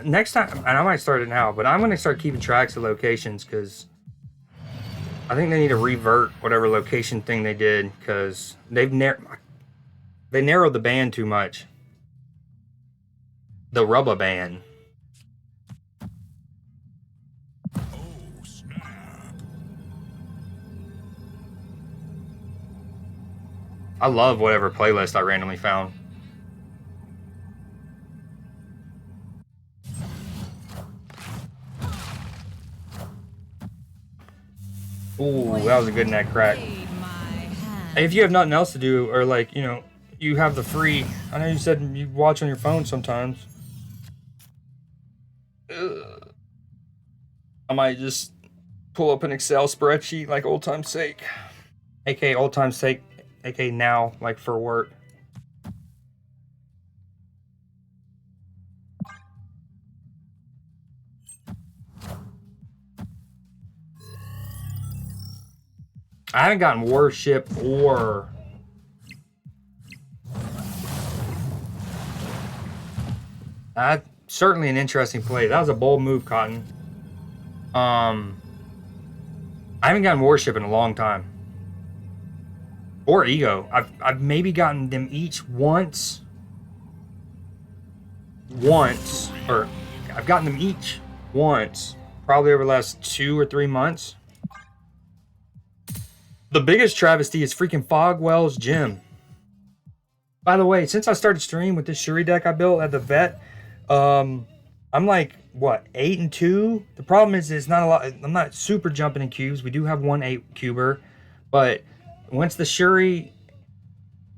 Next time, and I might start it now, but I'm gonna start keeping tracks of locations because I think they need to revert whatever location thing they did because they narrowed the ban too much. The rubber ban. I love whatever playlist I randomly found. Ooh, that was a good neck crack. If you have nothing else to do, or like, you have the free. I know you said you watch on your phone sometimes. I might just pull up an Excel spreadsheet like old time's sake, aka old time's sake, aka now, like for work. I haven't gotten Warship or that's certainly an interesting play. That was a bold move, Cotton. I haven't gotten Warship in a long time. Or Ego. I've maybe gotten them each once. Or I've gotten them each once, probably over the last 2 or 3 months. The biggest travesty is freaking Fogwell's Gym. By the way, since I started stream with this Shuri deck I built at the vet, I'm like what 8-2. The problem is it's not a lot. I'm not super jumping in cubes. We do have one 8-cuber, but once the Shuri,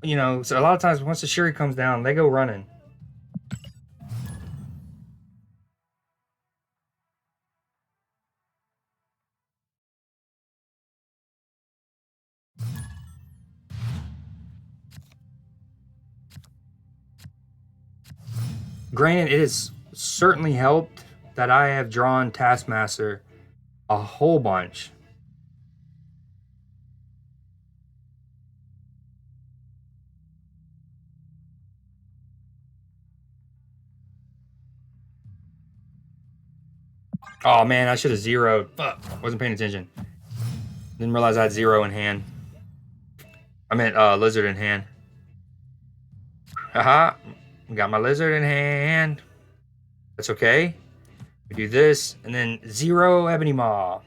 so a lot of times once the Shuri comes down, they go running. Granted, it has certainly helped that I have drawn Taskmaster a whole bunch. Oh man, I should have zeroed. Fuck, wasn't paying attention. Didn't realize I had zero in hand. I meant lizard in hand. Haha, got my lizard in hand. That's okay. We do this, and then 0 Ebony Maw.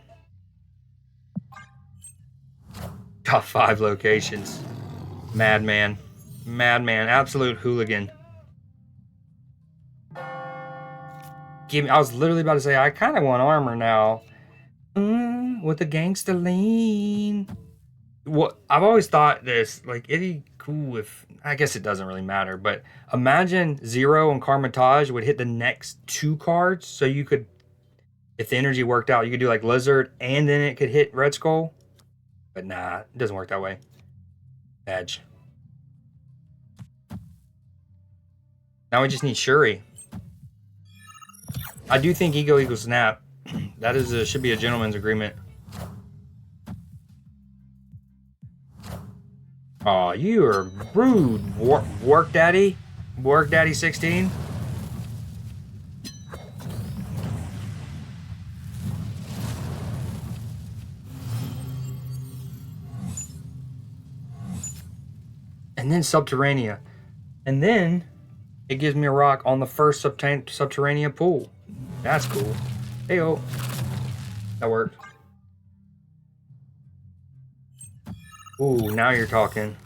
Top 5 locations. Madman. Madman. Absolute hooligan. I was literally about to say, I kind of want armor now. With the gangster lean. What I've always thought this, like, it'd be cool if, I guess it doesn't really matter, but imagine 0 and Karmatage would hit the next 2 cards, so you could, if the energy worked out, you could do like Lizard, and then it could hit Red Skull. But nah, it doesn't work that way. Edge. Now we just need Shuri. I do think Ego equals Snap. That is should be a gentleman's agreement. Oh, you are rude, Work Daddy. Work Daddy 16. And then Subterranea. And then it gives me a rock on the first Subterranea pool. That's cool. Hey-oh. That worked. Ooh, now you're talking.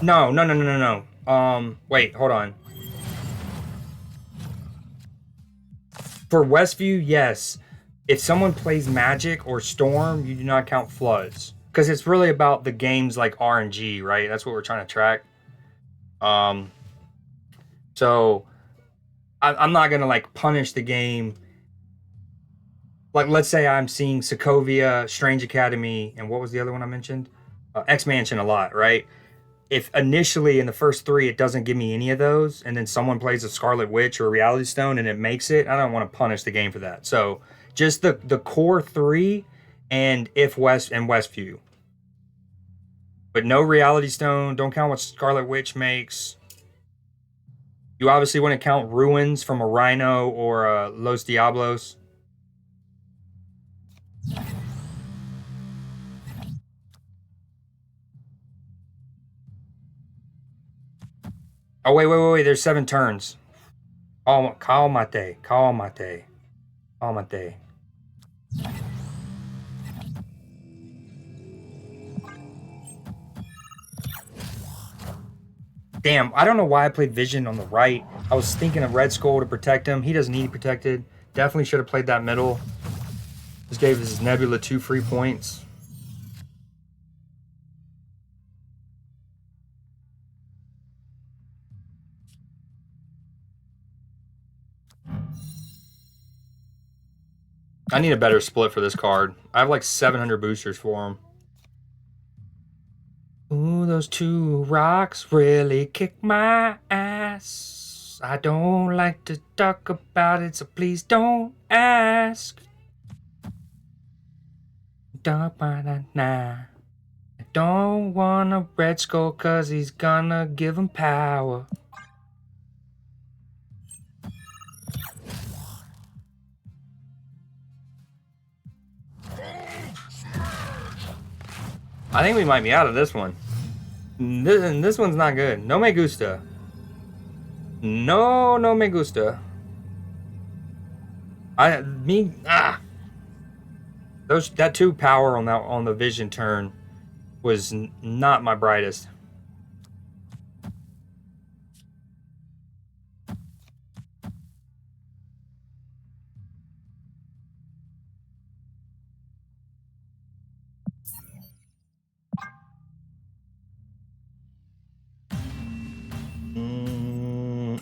No. Wait, hold on. For Westview, yes. If someone plays Magic or Storm, you do not count floods. Because it's really about the games like RNG, right? That's what we're trying to track. So I'm not gonna like punish the game. Like, let's say I'm seeing Sokovia, Strange Academy, and what was the other one I mentioned? X-Mansion a lot, right? If initially in the first 3 it doesn't give me any of those, and then someone plays a Scarlet Witch or a Reality Stone and it makes it, I don't want to punish the game for that. So just the core 3 and Westview. But no Reality Stone, don't count what Scarlet Witch makes. You obviously wouldn't count ruins from a Rhino or a Los Diablos. Oh, wait. There's 7 turns. Calmate. Damn, I don't know why I played Vision on the right. I was thinking of Red Skull to protect him. He doesn't need protected. Definitely should have played that middle. Just gave his Nebula 2 free points. I need a better split for this card. I have like 700 boosters for him. Ooh, those 2 rocks really kick my ass. I don't like to talk about it, so please don't ask. I don't want a Red Skull cause he's gonna give him power. I think we might be out of this one. This one's not good. No me gusta. No me gusta. That 2 power on the Vision turn was not my brightest.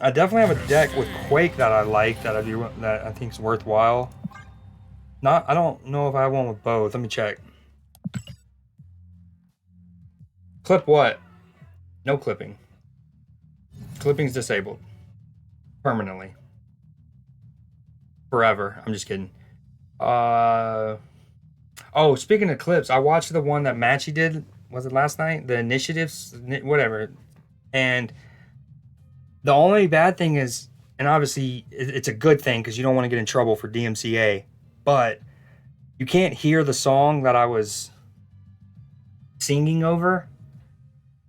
I definitely have a deck with Quake that I like that I think is worthwhile. I don't know if I have one with both. Let me check. Clip what? No clipping. Clipping's disabled. Permanently. Forever. I'm just kidding. Oh, speaking of clips, I watched the one that Matchy did. Was it last night? The initiatives, whatever. And the only bad thing is, and obviously it's a good thing because you don't want to get in trouble for DMCA, but you can't hear the song that I was singing over.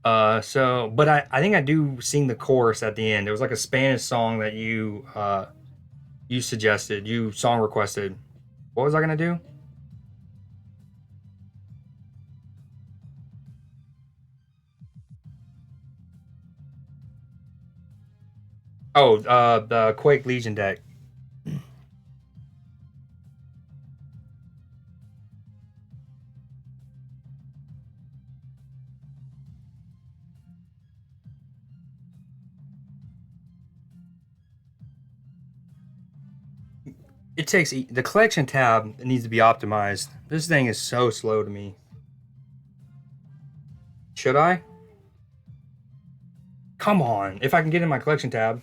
But I think I do sing the chorus at the end. It was like a Spanish song that you suggested, you song requested. What was I gonna do? Oh, the Quake Legion deck. It takes the collection tab needs to be optimized. This thing is so slow to me. Should I? Come on, if I can get in my collection tab.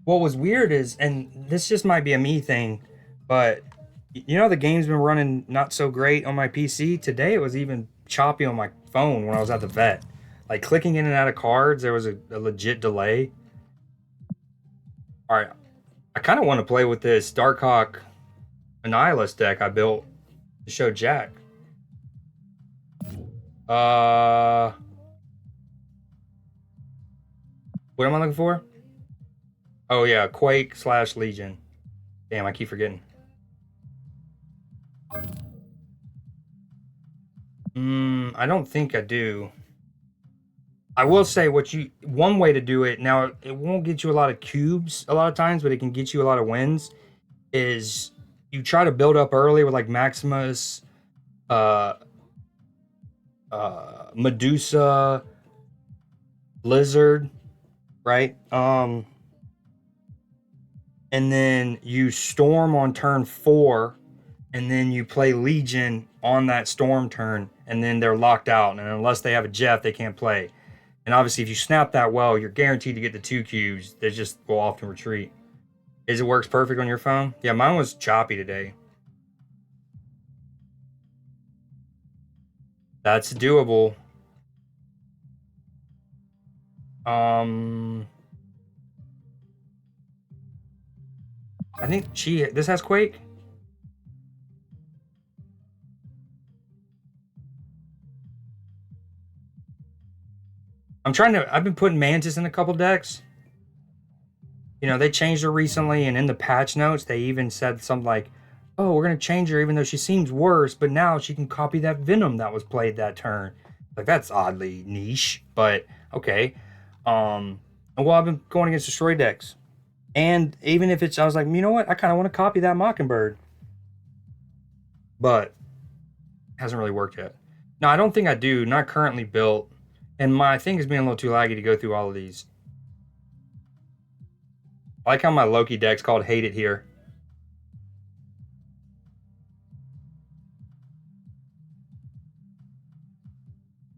What was weird is, and this just might be a me thing, but you know the game's been running not so great on my PC. Today it was even choppy on my phone when I was at the vet. Like clicking in and out of cards, there was a legit delay. All right, I kind of want to play with this Darkhawk Annihilus deck I built to show Jack. What am I looking for? Oh yeah, Quake / Legion. Damn, I keep forgetting. I don't think I do. I will say one way to do it, now it won't get you a lot of cubes a lot of times, but it can get you a lot of wins, is you try to build up early with like Maximus, uh Medusa, Blizzard, right? And then you storm on turn 4, and then you play Legion on that storm turn, and then they're locked out, and unless they have a Jeff, they can't play. And obviously, if you snap that well, you're guaranteed to get the 2 cubes. They just will often retreat. Is it works perfect on your phone? Yeah, mine was choppy today. That's doable. I think this has Quake. I've been putting Mantis in a couple decks. You know, they changed her recently, and in the patch notes, they even said something like, oh, we're going to change her even though she seems worse, but now she can copy that Venom that was played that turn. Like, that's oddly niche, but okay. Well, I've been going against destroy decks. And even if I was like, you know what? I kind of want to copy that Mockingbird. But hasn't really worked yet. No, I don't think I do. Not currently built. And my thing is being a little too laggy to go through all of these. I like how my Loki deck's called Hate It Here.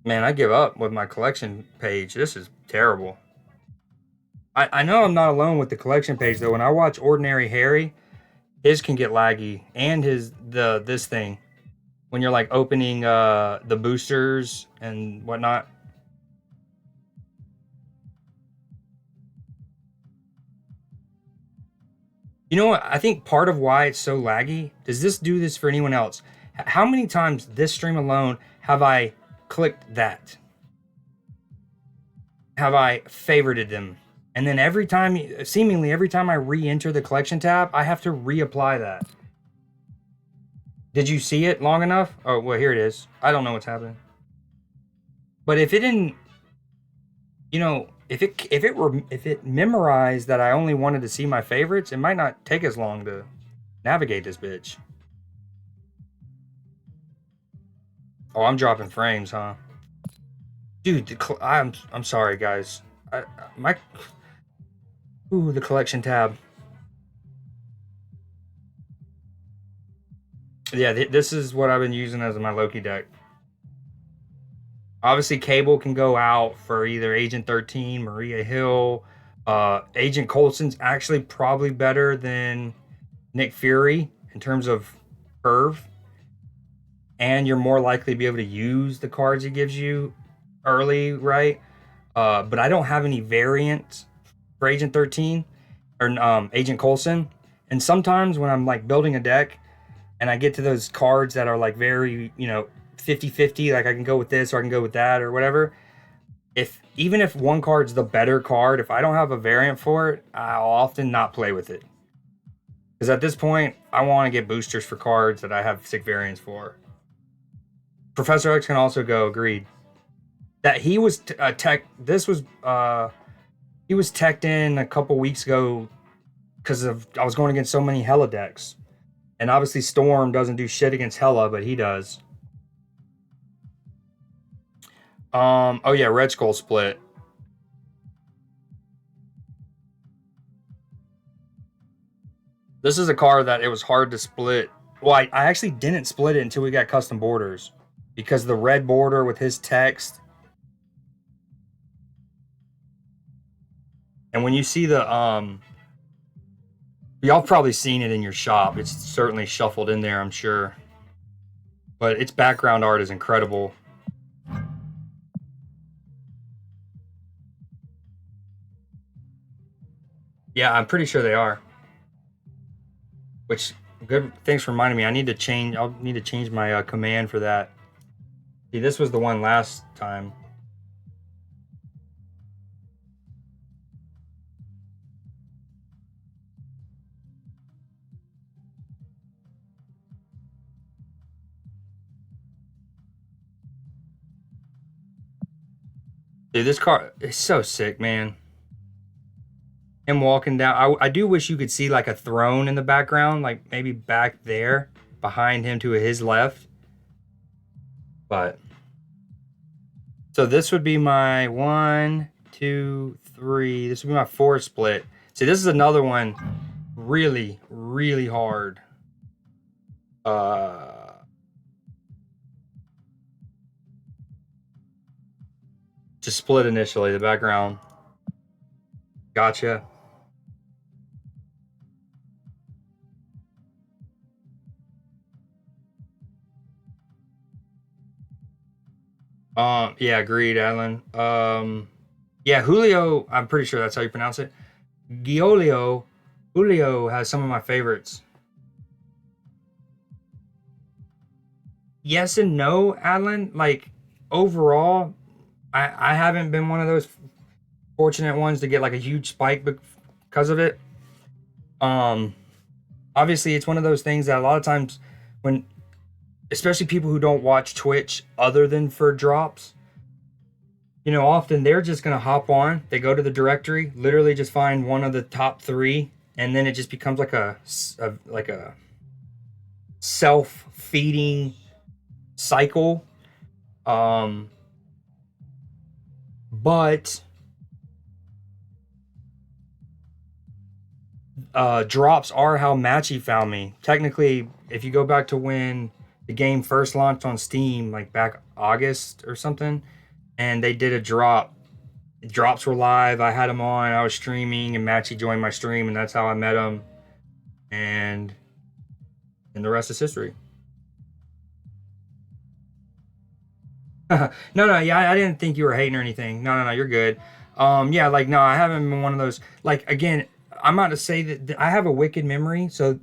Man, I give up with my collection page. This is terrible. I know I'm not alone with the collection page though. When I watch Ordinary Harry, his can get laggy, and this thing when you're like opening the boosters and whatnot. You know what? I think part of why it's so laggy. Does this do this for anyone else? How many times this stream alone have I clicked that? Have I favorited them? And then seemingly every time I re-enter the collection tab, I have to reapply that. Did you see it long enough? Oh, well, here it is. I don't know what's happening. But if it didn't, you know, if it memorized that I only wanted to see my favorites, it might not take as long to navigate this bitch. Oh, I'm dropping frames, huh? Dude, I'm sorry, guys. The collection tab. Yeah, this is what I've been using as my Loki deck. Obviously, Cable can go out for either Agent 13, Maria Hill. Agent Coulson's actually probably better than Nick Fury in terms of curve. And you're more likely to be able to use the cards he gives you early, right? But I don't have any variants for Agent 13 or Agent Coulson. And sometimes when I'm like building a deck and I get to those cards that are like very, 50-50, like I can go with this or I can go with that or whatever. Even if one card's the better card, if I don't have a variant for it, I'll often not play with it. Because at this point, I want to get boosters for cards that I have sick variants for. Professor X can also go, agreed. That he was he was teched in a couple weeks ago because I was going against so many Hela decks. And obviously Storm doesn't do shit against Hela, but he does. Oh yeah, Red Skull split. This is a card that it was hard to split. Well, I actually didn't split it until we got custom borders. Because the red border with his text. And when you see the y'all probably seen it in your shop. It's certainly shuffled in there, I'm sure. But its background art is incredible. Yeah, I'm pretty sure they are. Which, good. Thanks for reminding me. I'll need to change my command for that. See, this was the one last time. Dude, this car is so sick, man. Him walking down. I do wish you could see like a throne in the background, like maybe back there behind him to his left. But so this would be my 1, 2, 3. This would be my 4 split. See, this is another one really, really hard. To split initially, the background. Gotcha. Yeah, agreed, Alan. Yeah, Julio, I'm pretty sure that's how you pronounce it. Giolio, Julio has some of my favorites. Yes and no, Adeline. Like overall, I haven't been one of those fortunate ones to get like a huge spike because of it. Um, Obviously, it's one of those things that a lot of times when, especially people who don't watch Twitch other than for drops, often they're just gonna hop on. They go to the directory, literally just find one of the top three, and then it just becomes like a self feeding cycle. Um, but drops are how Matchy found me. Technically, if you go back to when the game first launched on Steam, like back August or something, and they did a drop. Drops were live. I had them on. I was streaming, and Matchy joined my stream, and that's how I met him. And the rest is history. No, yeah, I didn't think you were hating or anything. No, you're good. Yeah, like no, I haven't been one of those. Like again, I'm about to say that I have a wicked memory, so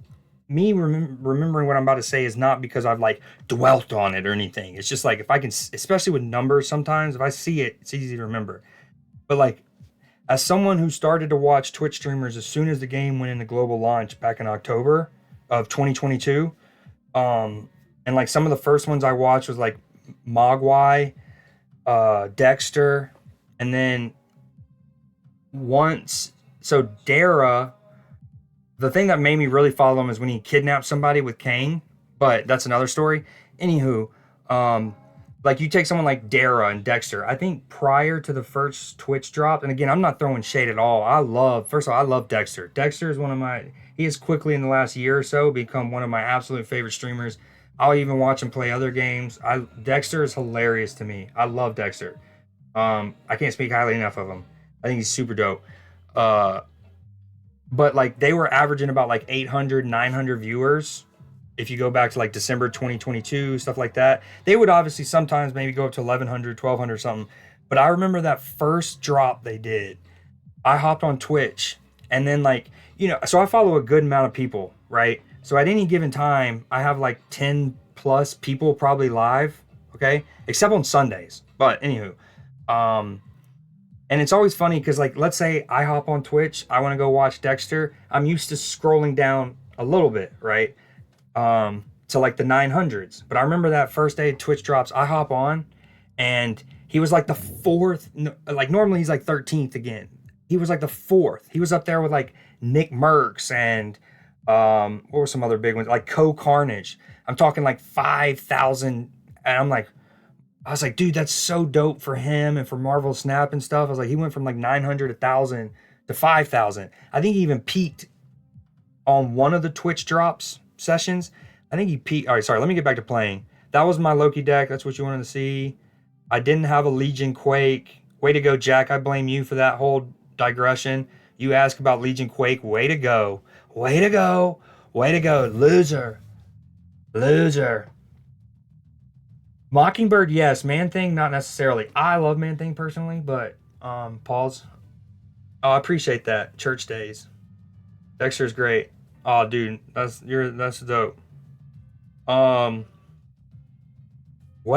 me remembering what I'm about to say is not because I've like dwelt on it or anything. It's just like if I can, especially with numbers, sometimes if I see it, it's easy to remember. But like as someone who started to watch Twitch streamers as soon as the game went into global launch back in October of 2022, and like some of the first ones I watched was like Mogwai, Dexter, and then once so Dara. The thing that made me really follow him is when he kidnapped somebody with Kang, but that's another story. Anywho, like you take someone like Dara and Dexter. I think prior to the first Twitch drop, and again, I'm not throwing shade at all. First of all, I love Dexter. Dexter is he has quickly in the last year or so become one of my absolute favorite streamers. I'll even watch him play other games. Dexter is hilarious to me. I love Dexter. I can't speak highly enough of him. I think he's super dope. But like they were averaging about like 800, 900 viewers. If you go back to like December 2022, stuff like that, they would obviously sometimes maybe go up to 1100, 1200 something. But I remember that first drop they did, I hopped on Twitch and then like, so I follow a good amount of people, right? So at any given time, I have like 10 plus people probably live, okay? Except on Sundays. But anywho, and it's always funny because like, let's say I hop on Twitch, I want to go watch Dexter. I'm used to scrolling down a little bit, right? To like the 900s. But I remember that first day Twitch drops, I hop on and he was like the fourth, like normally he's like 13th again. He was like the fourth. He was up there with like Nick Merckx and what were some other big ones? Like Co Carnage. I'm talking like 5,000. And I was like, dude, that's so dope for him and for Marvel Snap and stuff. I was like, he went from like 900, 1,000 to 5,000. I think he even peaked on one of the Twitch drops sessions. I think he peaked. All right, sorry, let me get back to playing. That was my Loki deck. That's what you wanted to see. I didn't have a Legion Quake. Way to go, Jack. I blame you for that whole digression. You ask about Legion Quake. Way to go. Way to go. Way to go. Loser. Loser. Mockingbird, yes. Man Thing, not necessarily. I love Man Thing personally, but pause. Oh, I appreciate that. Church Days. Dexter's great. Oh, dude, that's dope. What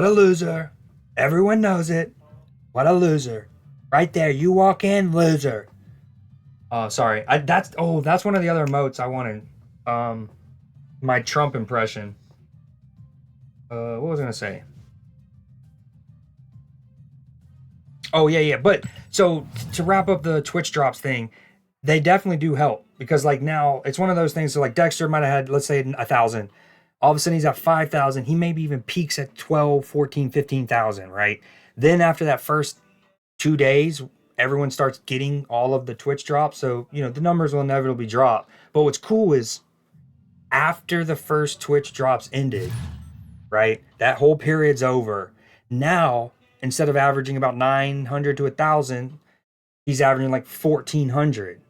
a loser. Everyone knows it. What a loser. Right there, you walk in, loser. Oh, sorry. That's one of the other emotes I wanted. My Trump impression. What was I gonna say? Oh yeah. But so to wrap up the Twitch drops thing, they definitely do help because like now it's one of those things. So like Dexter might have had, let's say 1,000. All of a sudden he's at 5,000. He maybe even peaks at 12, 14, 15,000, right? Then after that first 2 days, everyone starts getting all of the Twitch drops. So, the numbers will inevitably drop. But what's cool is after the first Twitch drops ended, right? That whole period's over. Now, instead of averaging about 900 to 1,000, he's averaging like 1,400.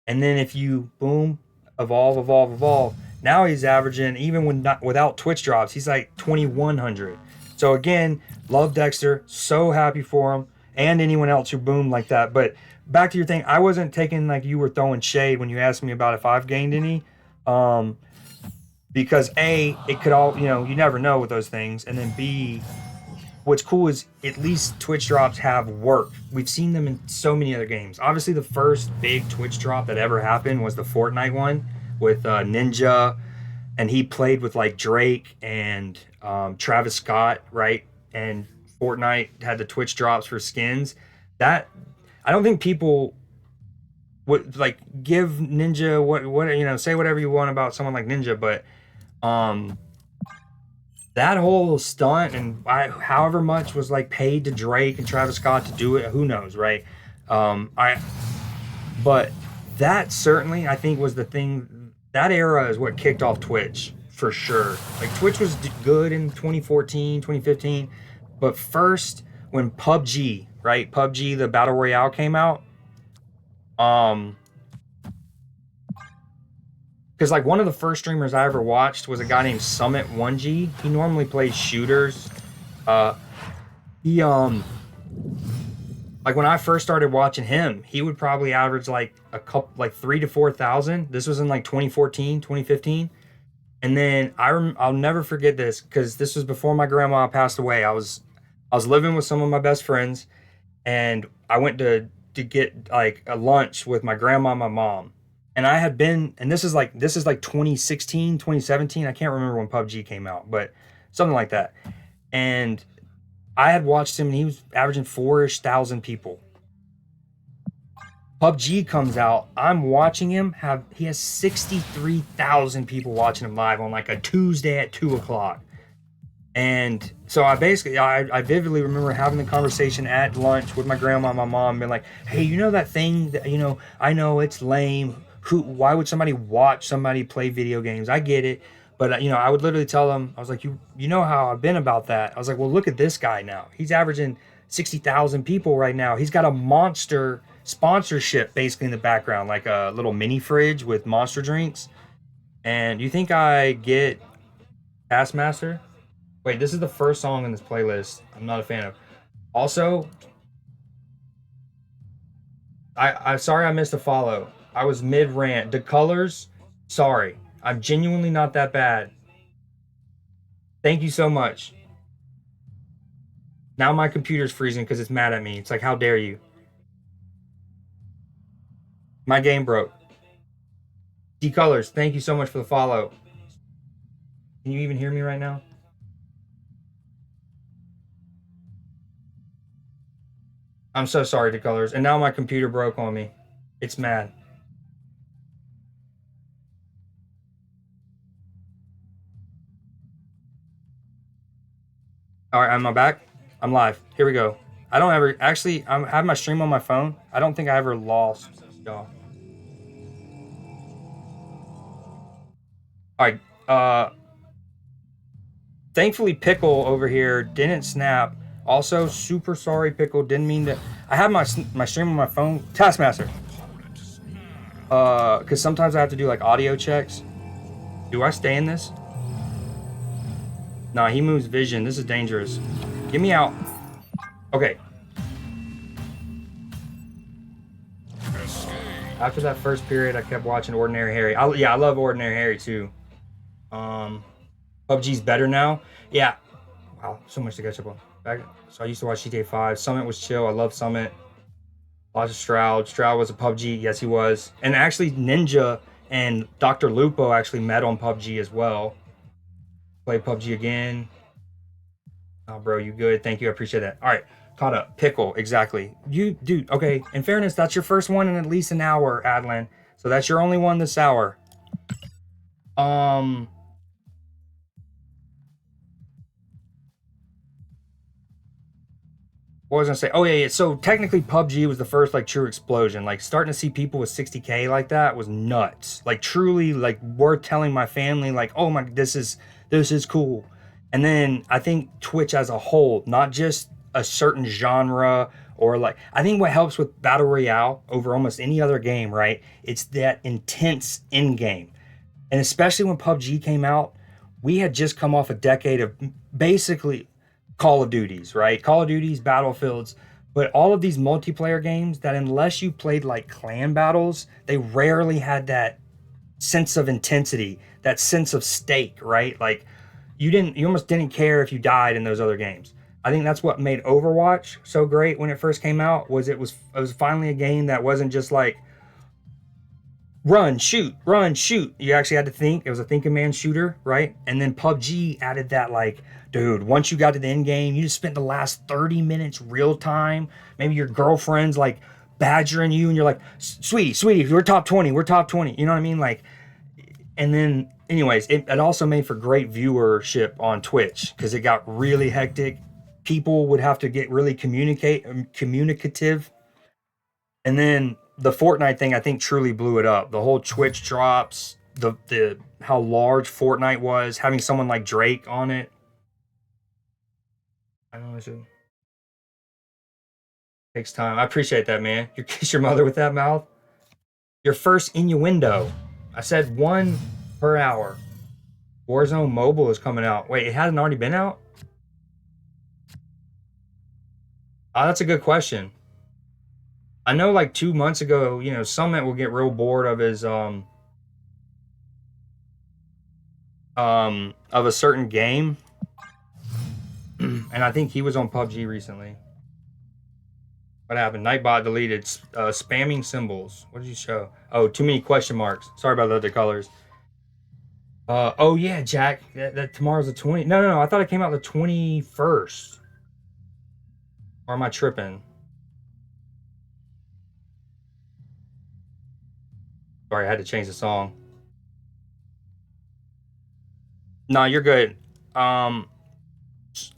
And then if you boom, evolve. Now he's averaging, even without Twitch drops, he's like 2,100. So again, love Dexter. So happy for him. and anyone else who boomed like that. But back to your thing, I wasn't taking like you were throwing shade when you asked me about if I've gained any. Um, because A, it could all, you never know with those things. And then B, what's cool is at least Twitch drops have worked. We've seen them in so many other games. Obviously, the first big Twitch drop that ever happened was the Fortnite one with Ninja, and he played with like Drake and Travis Scott, right? And Fortnite had the Twitch drops for skins. That I don't think people would like give Ninja what say whatever you want about someone like Ninja, but um that whole stunt and however much was like paid to Drake and Travis Scott to do it, who knows, right? I but that certainly I think was the thing. That era is what kicked off Twitch for sure. Like Twitch was good in 2014, 2015, but first when PUBG, right? PUBG, the Battle Royale came out, because like one of the first streamers I ever watched was a guy named Summit1G. He normally plays shooters. He like when I first started watching him, he would probably average like a couple, like 3 to 4,000. This was in like 2014, 2015. And then I'll never forget this because this was before my grandma passed away. I was living with some of my best friends, and I went to get like a lunch with my grandma and my mom. And I had been, and this is like 2016, 2017. I can't remember when PUBG came out, but something like that. And I had watched him, and he was averaging 4,000 people. PUBG comes out. I'm watching him. He has 63,000 people watching him live on like a Tuesday at 2:00. And so I vividly remember having the conversation at lunch with my grandma and my mom, being like, "Hey, you know that thing that I know it's lame. Why would somebody watch somebody play video games? I get it." But I would literally tell them, I was like, you know how I've been about that. I was like, well, look at this guy now. He's averaging 60,000 people right now. He's got a monster sponsorship basically in the background, like a little mini fridge with monster drinks. And you think I get Taskmaster? Wait, this is the first song in this playlist I'm not a fan of. Also, I'm sorry I missed a follow. I was mid rant. The colors, sorry. I'm genuinely not that bad. Thank you so much. Now my computer's freezing because it's mad at me. It's like, how dare you? My game broke. D-Colors, thank you so much for the follow. Can you even hear me right now? I'm so sorry, D-Colors. And now my computer broke on me. It's mad. All right, am I back? I'm live. Here we go. I don't ever actually. I have my stream on my phone. I don't think I ever lost y'all. All right. Thankfully, Pickle over here didn't snap. Also, super sorry, Pickle. Didn't mean to. I have my stream on my phone. Taskmaster. Because sometimes I have to do like audio checks. Do I stay in this? Nah, he moves vision. This is dangerous. Get me out. Okay. After that first period, I kept watching Ordinary Harry. I love Ordinary Harry too. PUBG's better now. Yeah. Wow, so much to catch up on. So I used to watch GTA 5. Summit was chill. I love Summit. Lots of Stroud. Stroud was a PUBG. Yes, he was. And actually, Ninja and Dr. Lupo actually met on PUBG as well. Play PUBG again. Oh, bro, you good? Thank you. I appreciate that. All right, caught up. Pickle, exactly. You, dude. Okay. In fairness, that's your first one in at least an hour, Adlan. So that's your only one this hour. What was I gonna say? Oh yeah. So technically, PUBG was the first like true explosion. Like starting to see people with 60K like that was nuts. Like truly, like worth telling my family, like, oh my, this is cool. And then I think Twitch as a whole, not just a certain genre or like, I think what helps with Battle Royale over almost any other game, right? It's that intense end game. And especially when PUBG came out, we had just come off a decade of basically Call of Duties, right? Call of Duties, Battlefields, But all of these multiplayer games that unless you played like clan battles, they rarely had that sense of intensity, that sense of stake, right? Like you almost didn't care if you died in those other games. I think that's what made Overwatch so great when it first came out was it was finally a game that wasn't just like run, shoot, run, shoot. You actually had to think. It was a thinking man shooter, right? And then PUBG added that like, dude, once you got to the end game, you just spent the last 30 minutes real time. Maybe your girlfriend's like badgering you and you're like, sweetie, we're top 20, we're top 20. You know what I mean? Like, and then anyways, it also made for great viewership on Twitch because it got really hectic. People would have to get really communicative, and then the Fortnite thing I think truly blew it up. The whole Twitch drops, the how large Fortnite was, having someone like Drake on it. I don't know. It takes time. I appreciate that, man. You kiss your mother with that mouth. Your first innuendo. I said one per hour. Warzone Mobile is coming out. Wait, it hasn't already been out? Oh, that's a good question. I know like 2 months ago, Summit will get real bored of his of a certain game. And I think he was on PUBG recently. What happened? Nightbot deleted spamming symbols. What did you show? Oh, too many question marks. Sorry about the other colors. Oh yeah, Jack. That tomorrow's the 20. No. I thought it came out the 21st. Or am I tripping? Sorry, I had to change the song. No, you're good. Um,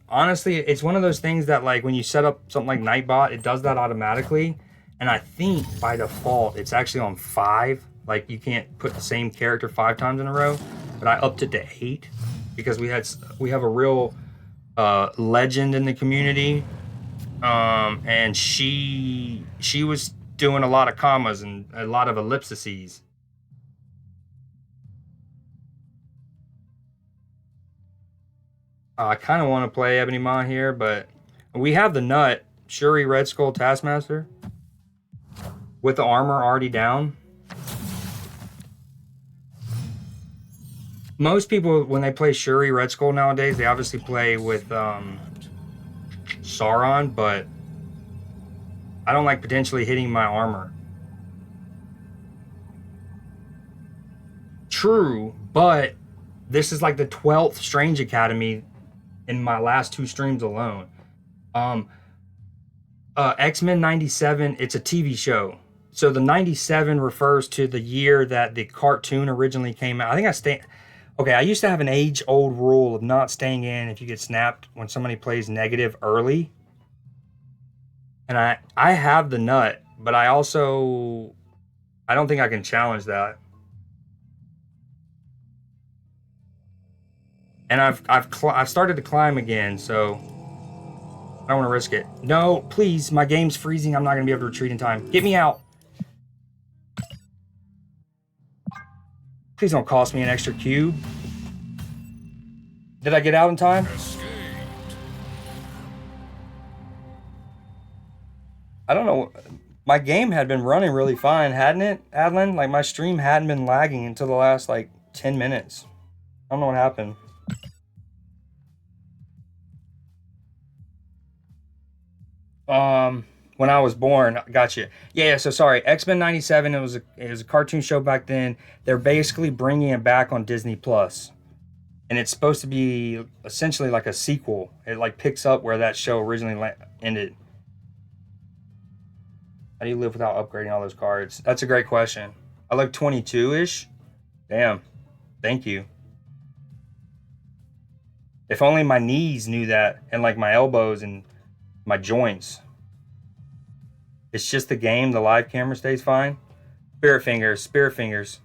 Honestly, it's one of those things that like when you set up something like Nightbot, it does that automatically. And I think by default, it's actually on 5. Like you can't put the same character 5 times in a row. But I upped it to 8 because we have a real legend in the community, and she was doing a lot of commas and a lot of ellipses. I kind of want to play Ebony Maw here, but we have the nut Shuri Red Skull Taskmaster with the armor already down. Most people, when they play Shuri Red Skull nowadays, they obviously play with Sauron, but I don't like potentially hitting my armor. True, but this is like the 12th Strange Academy in my last 2 streams alone. Um, X-Men 97, it's a TV show. So the 97 refers to the year that the cartoon originally came out. Okay, I used to have an age-old rule of not staying in if you get snapped when somebody plays negative early. And I have the nut, but I don't think I can challenge that. And I've started to climb again, so I don't want to risk it. No, please, my game's freezing. I'm not going to be able to retreat in time. Get me out. Please don't cost me an extra cube. Did I get out in time? I don't know. My game had been running really fine, hadn't it, Adlin? Like my stream hadn't been lagging until the last like 10 minutes. I don't know what happened. When I was born, got you. Yeah, so sorry. X-Men 97, it was a cartoon show back then. They're basically bringing it back on Disney Plus. And it's supposed to be essentially like a sequel. It like picks up where that show originally ended. How do you live without upgrading all those cards? That's a great question. I look 22-ish. Damn. Thank you. If only my knees knew that, and like my elbows and my joints. It's just the game. The live camera stays fine. Spirit fingers.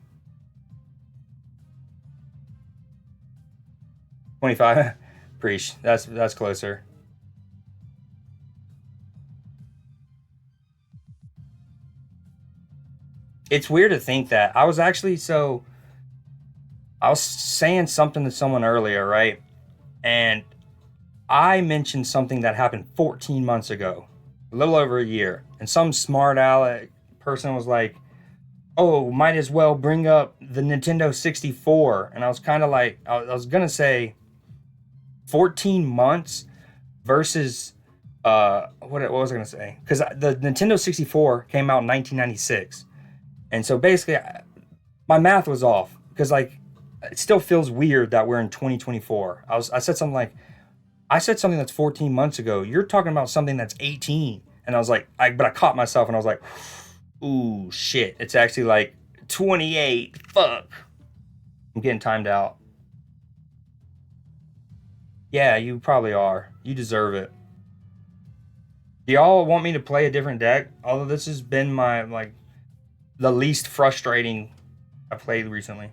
25. Preach. That's closer. It's weird to think that. I was saying something to someone earlier, right? And I mentioned something that happened 14 months ago. a little over a year, and some smart aleck person was like, "Oh, might as well bring up the Nintendo 64," and I was kind of like, I was gonna say 14 months versus what was I gonna say? Because the Nintendo 64 came out in 1996, and so basically my math was off because like it still feels weird that we're in 2024. I said something that's 14 months ago. You're talking about something that's 18, and I was like, but I caught myself and I was like, ooh shit, it's actually like 28. Fuck, I'm getting timed out. Yeah, you probably are. You deserve it. Do y'all want me to play a different deck? Although this has been my like the least frustrating I played recently.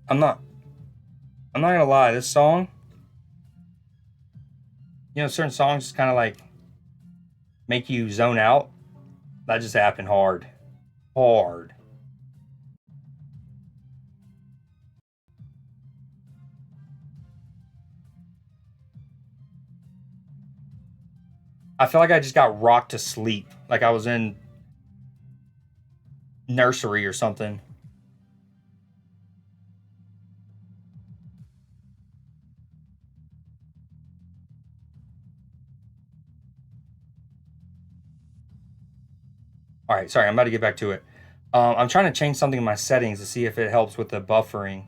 I'm not. I'm not gonna lie. This song, certain songs just kind of like make you zone out. That just happened hard, hard. I feel like I just got rocked to sleep, like I was in nursery or something. All right, sorry. I'm about to get back to it. I'm trying to change something in my settings to see if it helps with the buffering.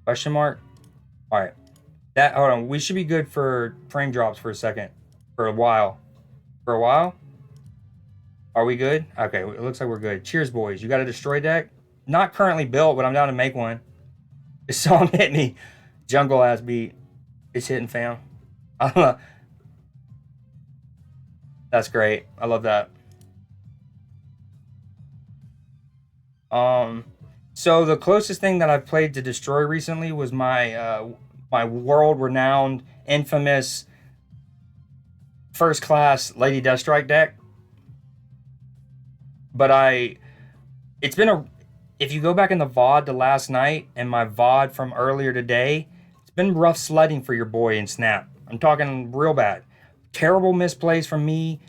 Question mark. All right. That hold on. We should be good for frame drops for a second, for a while. For a while. Are we good? Okay, it looks like we're good. Cheers, boys. You got a destroy deck? Not currently built, but I'm down to make one. This song hit me. Jungle ass beat. It's hitting, fam. That's great. I love that. Um, so the closest thing that I've played to destroy recently was my world renowned, infamous, first class Lady Deathstrike deck. But it's been a if you go back in the VOD to last night and my VOD from earlier today, it's been rough sledding for your boy in Snap. I'm talking real bad. Terrible misplays from me,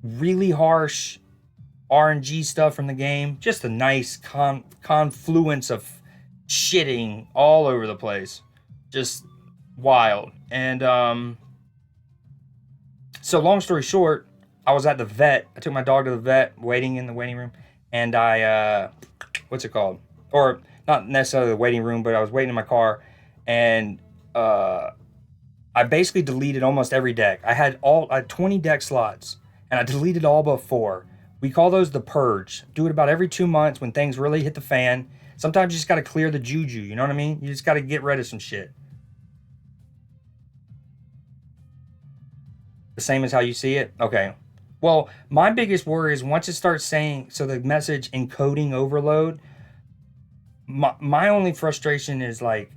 really harsh RNG stuff from the game. Just a nice confluence of shitting all over the place. Just wild. And so long story short, I was at the vet. I took my dog to the vet, waiting in the waiting room, and I what's it called? Or not necessarily the waiting room, but I was waiting in my car, and uh, I basically deleted almost every deck. I had 20 deck slots, and I deleted all but four. We call those the purge. Do it about every 2 months when things really hit the fan. Sometimes you just got to clear the juju. You know what I mean? You just got to get rid of some shit. The same as how you see it. Okay. Well, my biggest worry is once it starts saying so the message encoding overload. My only frustration is like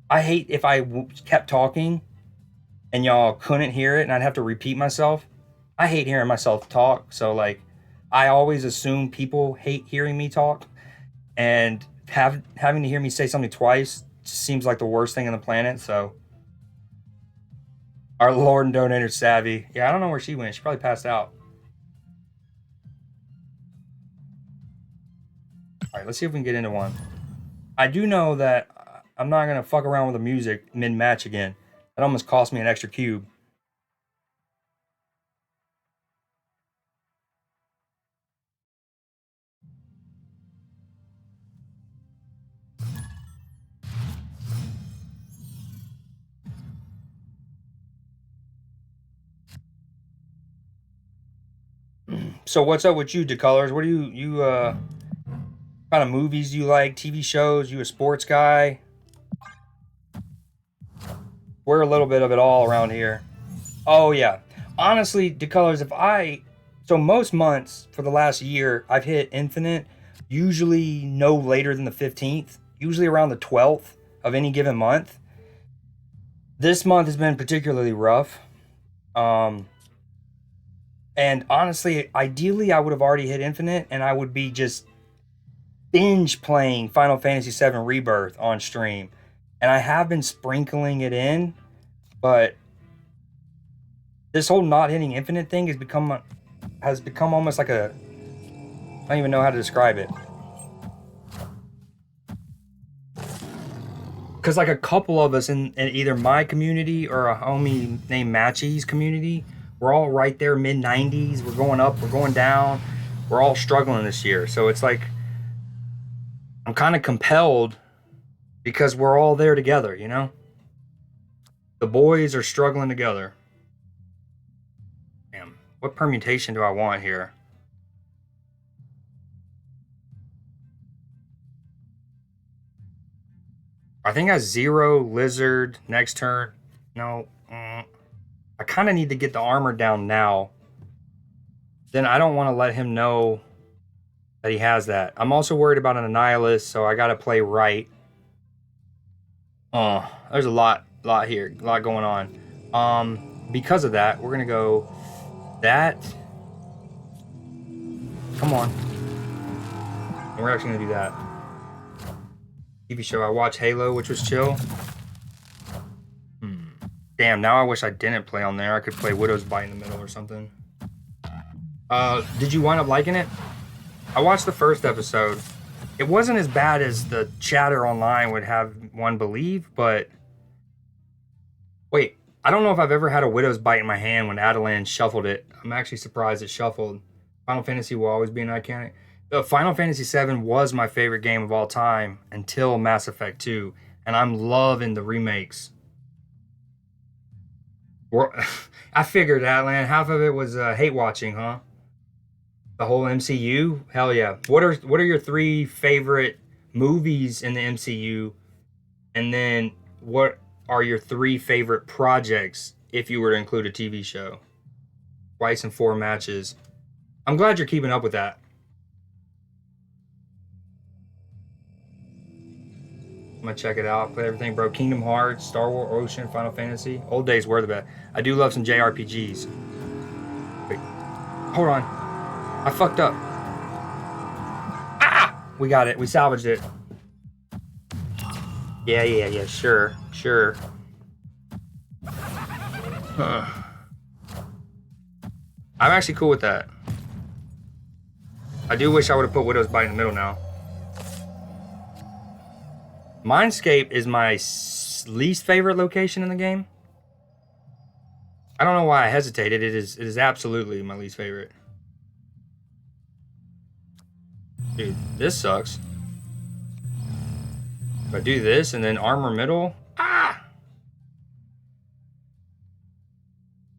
I hate if kept talking and y'all couldn't hear it and I'd have to repeat myself. I hate hearing myself talk, so like I always assume people hate hearing me talk, and having to hear me say something twice just seems like the worst thing on the planet. So our Lord and donator Savvy, yeah, I don't know where she went. She probably passed out. All right, let's see if we can get into one. I do know that I'm not gonna fuck around with the music mid match again. That almost cost me an extra cube. So what's up with you, Decolors? What are you kind of movies do you like? TV shows? You a sports guy? We're a little bit of it all around here. Oh yeah. Honestly, DeColors, so most months for the last year, I've hit infinite, usually no later than the 15th, usually around the 12th of any given month. This month has been particularly rough. And honestly, ideally, I would have already hit infinite and I would be just binge playing Final Fantasy VII Rebirth on stream. And I have been sprinkling it in, but this whole not hitting infinite thing has become almost like I don't even know how to describe it. Because like a couple of us in either my community or a homie named Matchy's community, we're all right there, mid-90s. We're going up, we're going down. We're all struggling this year. So it's like I'm kind of compelled because we're all there together, you know? The boys are struggling together. Damn, what permutation do I want here? I think I zero lizard next turn. No, I kind of need to get the armor down now. Then I don't want to let him know that he has that. I'm also worried about an Annihilus, so I got to play right. There's a lot here, a lot going on. Because of that, we're gonna go that. Come on. And we're actually gonna do that. TV show I watched Halo, which was chill. Damn, now I wish I didn't play on there. I could play Widow's Bite in the middle or something. Did you wind up liking it? I watched the first episode. It wasn't as bad as the chatter online would have one believe, but wait, I don't know if I've ever had a Widow's Bite in my hand when Adelan shuffled it. I'm actually surprised it shuffled. Final Fantasy will always be an iconic. Final Fantasy VII was my favorite game of all time until Mass Effect 2, and I'm loving the remakes. I figured, Adelan, half of it was hate watching, huh? The whole MCU? Hell yeah. What are your 3 favorite movies in the MCU? And then what are your 3 favorite projects if you were to include a TV show? Twice in 4 matches. I'm glad you're keeping up with that. I'm gonna check it out. Play everything, bro. Kingdom Hearts, Star Wars, Ocean, Final Fantasy. Old days were the best. I do love some JRPGs. Wait. Hold on. I fucked up. Ah! We got it. We salvaged it. Yeah. Sure. I'm actually cool with that. I do wish I would have put Widow's Bite in the middle now. Mindscape is my least favorite location in the game. I don't know why I hesitated. It is absolutely my least favorite. Dude, this sucks. If I do this and then armor middle,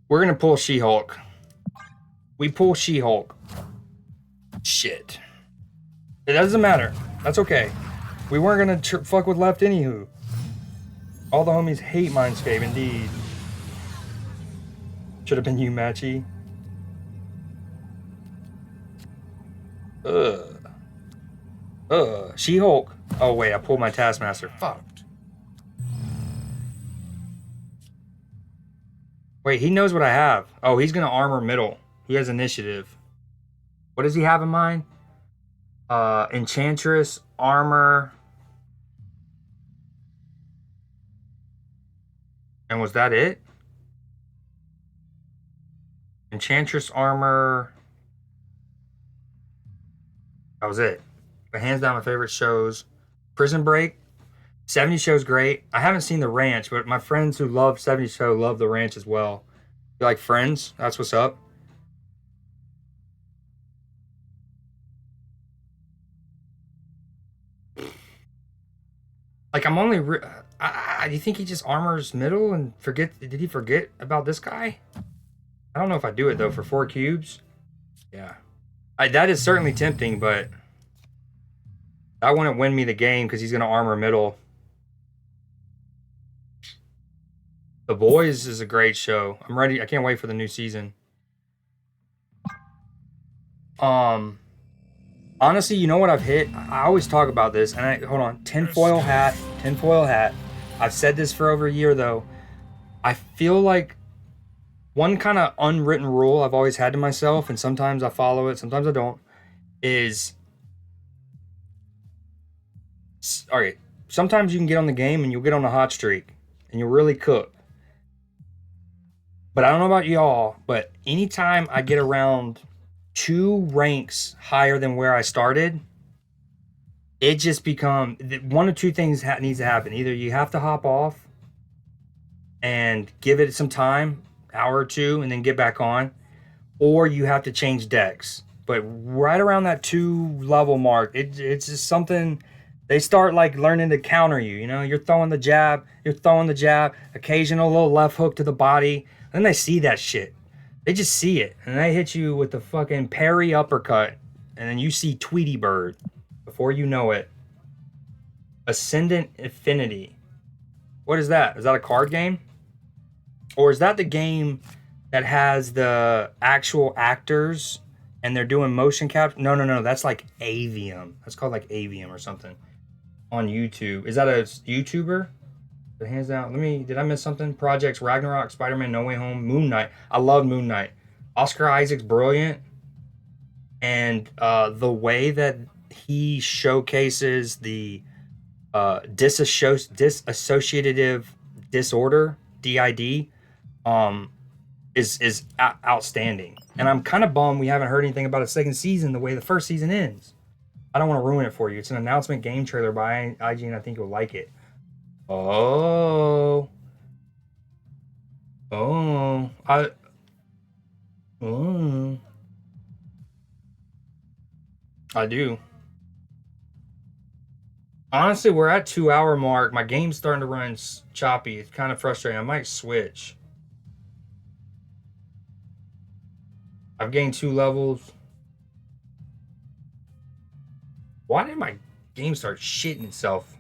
we're gonna pull She-Hulk. We pull She-Hulk. Shit. It doesn't matter. That's okay. We weren't gonna fuck with left anywho. All the homies hate Mindscape, indeed. Should have been you, Matchy. She-Hulk. Oh wait, I pulled my Taskmaster. Fucked. Wait, he knows what I have. Oh, he's gonna armor middle. He has initiative. What does he have in mind? Enchantress, armor. And was that it? Enchantress, armor. That was it. But hands down, my favorite shows. Prison Break. 70 Show's great. I haven't seen The Ranch, but my friends who love 70 Show love The Ranch as well. You like Friends? That's what's up. Like, I'm only... do you think he just armors middle and forget... Did he forget about this guy? I don't know if I do it, though, for 4 cubes. Yeah. That is certainly tempting, but... That wouldn't win me the game because he's going to armor middle. The Boys is a great show. I'm ready. I can't wait for the new season. Honestly, you know what I've hit? I always talk about this, and hold on. Tinfoil hat. I've said this for over a year though. I feel like one kind of unwritten rule I've always had to myself, and sometimes I follow it, sometimes I don't, is all right. Sometimes you can get on the game and you'll get on a hot streak and you'll really cook. But I don't know about y'all, but anytime I get around 2 ranks higher than where I started, it just becomes one of 2 things needs to happen. Either you have to hop off and give it some time, hour or 2, and then get back on, or you have to change decks. But right around that 2 level mark, it's just something. They start like learning to counter you. You know, you're throwing the jab, occasional little left hook to the body. Then they see that shit. They just see it, and they hit you with the fucking parry uppercut, and then you see Tweety Bird. Before you know it, Ascendant Affinity. What is that? Is that a card game? Or is that the game that has the actual actors and they're doing motion capture? No. That's like Avium. That's called like Avium or something on YouTube. Is that a YouTuber? But hands down. Did I miss something? Projects Ragnarok, Spider-Man, No Way Home, Moon Knight. I love Moon Knight. Oscar Isaac's brilliant. And the way that he showcases the dissociative disorder, DID, is outstanding. And I'm kind of bummed we haven't heard anything about a second season the way the first season ends. I don't want to ruin it for you. It's an announcement game trailer by IGN. I think you'll like it. Oh, I do. Honestly, we're at 2-hour mark. My game's starting to run choppy. It's kind of frustrating. I might switch. I've gained 2 levels. Why did my game start shitting itself?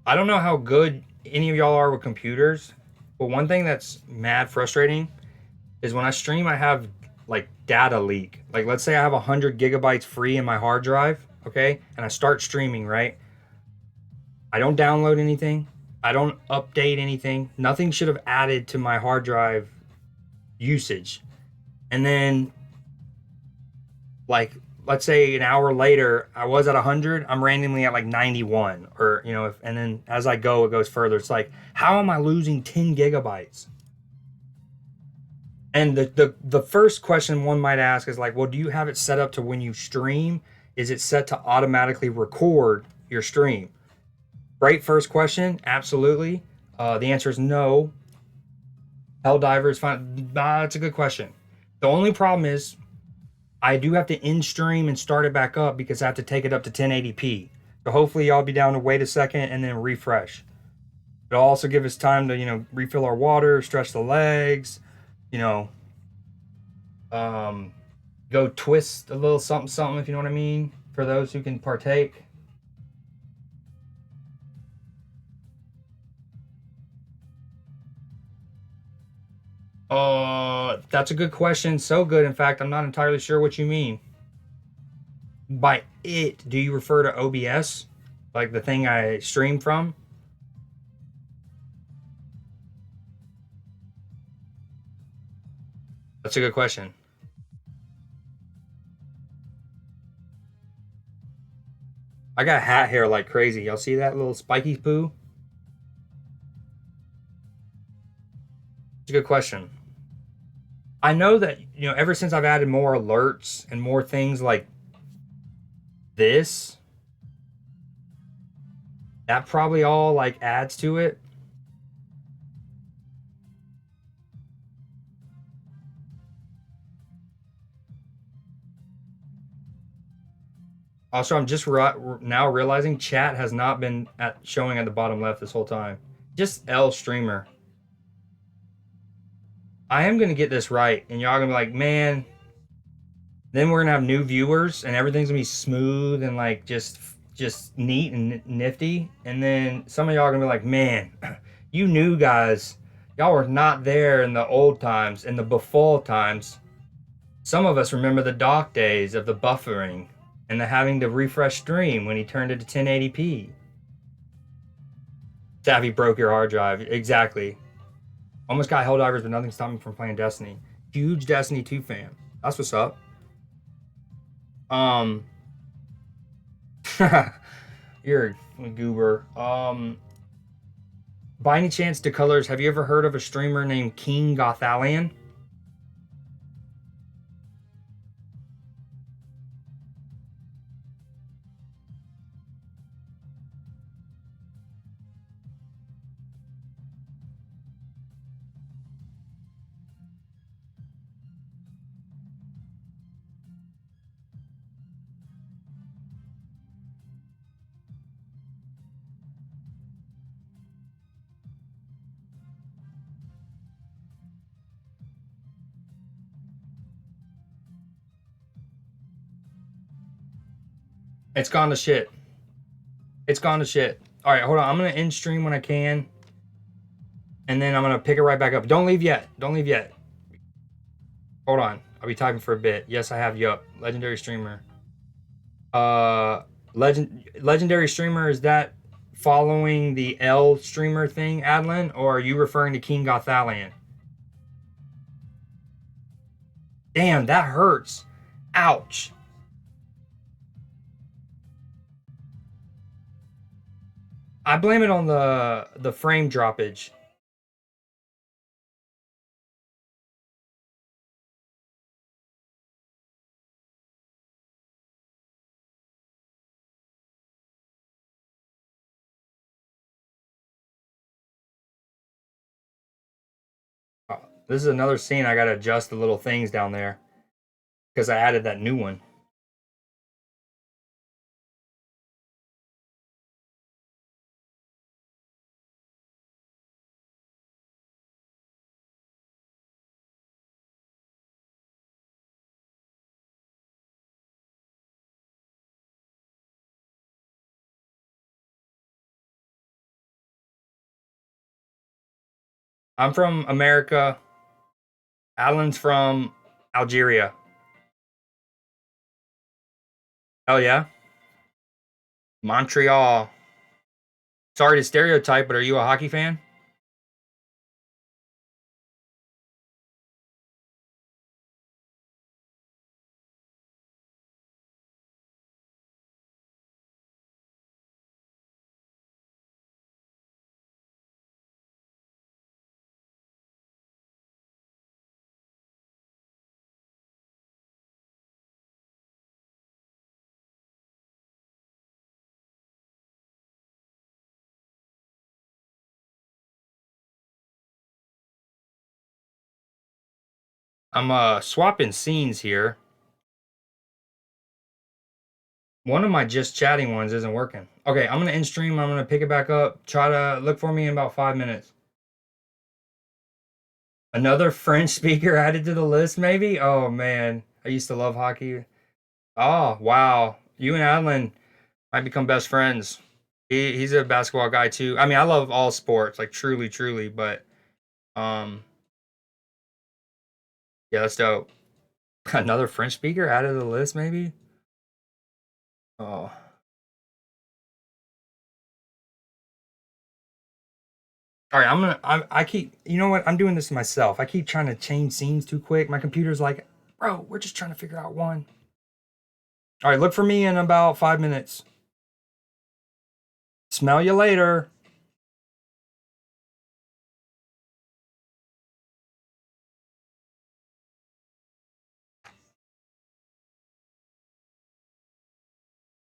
I don't know how good any of y'all are with computers, but one thing that's mad frustrating is when I stream, I have like data leak. Like, let's say I have 100 gigabytes free in my hard drive, okay? And I start streaming, right? I don't download anything. I don't update anything. Nothing should have added to my hard drive usage. And then, like, let's say an hour later, I was at 100. I'm randomly at like 91, or and then as I go, it goes further. It's like, how am I losing 10 gigabytes? And the first question one might ask is like, well, do you have it set up to when you stream? Is it set to automatically record your stream? Great first question. Absolutely. The answer is no. Helldiver is fine. That's a good question. The only problem is I do have to end stream and start it back up because I have to take it up to 1080p. So hopefully y'all be down to wait a second and then refresh. It'll also give us time to, refill our water, stretch the legs, go twist a little something, if you know what I mean, for those who can partake. That's a good question. So good, in fact, I'm not entirely sure what you mean. By it, do you refer to OBS? Like the thing I stream from? That's a good question. I got hat hair like crazy. Y'all see that little spiky poo? It's a good question. I know that, ever since I've added more alerts and more things like this, that probably all like adds to it. Also, I'm just now realizing chat has not been showing at the bottom left this whole time. Just L streamer. I am gonna get this right, and y'all gonna be like, man. Then we're gonna have new viewers, and everything's gonna be smooth and like just neat and nifty. And then some of y'all are gonna be like, man, you new guys, y'all were not there in the old times, in the before times. Some of us remember the dark days of the buffering and the having to refresh stream when he turned it to 1080p. Savvy broke your hard drive. Exactly. Almost got Helldivers, but nothing stopped me from playing Destiny. Huge Destiny 2 fan. That's what's up. You're a goober. By any chance, DeColors, have you ever heard of a streamer named King Gothalion? It's gone to shit. It's gone to shit. All right, hold on. I'm going to end stream when I can. And then I'm going to pick it right back up. Don't leave yet. Don't leave yet. Hold on. I'll be typing for a bit. Yes, I have. Yup. Legendary streamer. Legendary streamer, is that following the L streamer thing, Adlin? Or are you referring to King Gothalion? Damn, that hurts. Ouch. I blame it on the frame droppage. Oh, this is another scene. I gotta adjust the little things down there because I added that new one. I'm from America. Alan's from Algeria. Oh yeah, Montreal. Sorry to stereotype, but are you a hockey fan? I'm swapping scenes here. One of my just chatting ones isn't working. Okay, I'm gonna end stream. I'm gonna pick it back up. Try to look for me in about 5 minutes. Another French speaker added to the list, maybe? Oh man, I used to love hockey. Oh wow, you and Adlin might become best friends. He's a basketball guy too. I mean, I love all sports, like truly, truly. But um, yeah, that's dope. Another French speaker added to the list, maybe. Oh. All right, I keep, you know what? I'm doing this myself. I keep trying to change scenes too quick. My computer's like, bro, we're just trying to figure out one. All right, look for me in about 5 minutes. Smell you later.